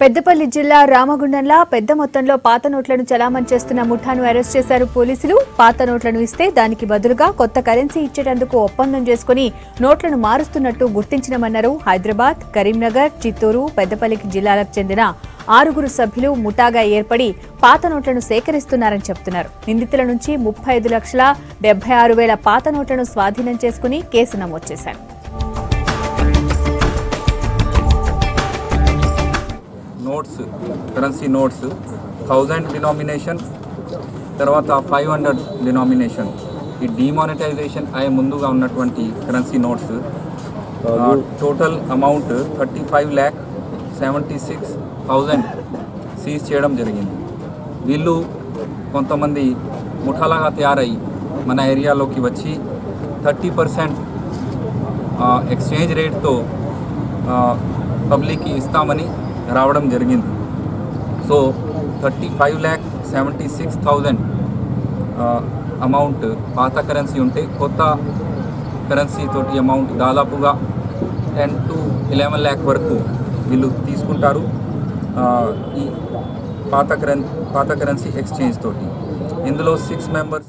పెద్దపల్లి జిల్లా రామగుండంలో పెద్ద మొత్తంలో పాత నోట్లను చలామణి చేస్తున్న ముఠాను అరెస్ట్ చేశారు పోలీసులు. పాత నోట్లను ఇస్తే దానికి బదులుగా కొత్త కరెన్సీ ఇచ్చేటందుకు ఒప్పందం చేసుకుని నోట్లను మారుస్తున్నట్టు గుర్తించినమన్నారు. హైదరాబాద్, కరీంనగర్, చిత్తూరు, పెద్దపల్లి జిల్లాలకు చెందిన 6 సభ్యులు ముఠాగా ఏర్పడి పాత నోట్లను సేకరిస్తున్నారని చెప్తున్నారు. నిందితుల నుంచి 35,76,000 పాత నోట్లను స్వాధీనం చేసుకుని కేసు నమోదు చేశారు. నోట్స్, కరెన్సీ నోట్స్ 1000 డినామినేషన్, తర్వాత 500 డినామినేషన్. ఈ డిమానిటైజేషన్ అయ్యే ముందుగా ఉన్నటువంటి currency notes total amount 35,76,000 seize చేయడం జరిగింది. వీళ్ళు కొంతమంది ముఠాలాగా తయారై మన ఏరియాలోకి వచ్చి 30% ఎక్స్చేంజ్ రేట్తో పబ్లిక్కి ఇస్తామని రావడం జరిగింది. సో 35,76,000 అమౌంట్ పాత కరెన్సీ ఉంటే కొత్త కరెన్సీ తోటి అమౌంట్ దాదాపుగా 10 to 11 lakh వరకు వీళ్ళు తీసుకుంటారు. ఈ పాత కరెన్సీ ఎక్స్చేంజ్ తోటి ఇందులో 6 members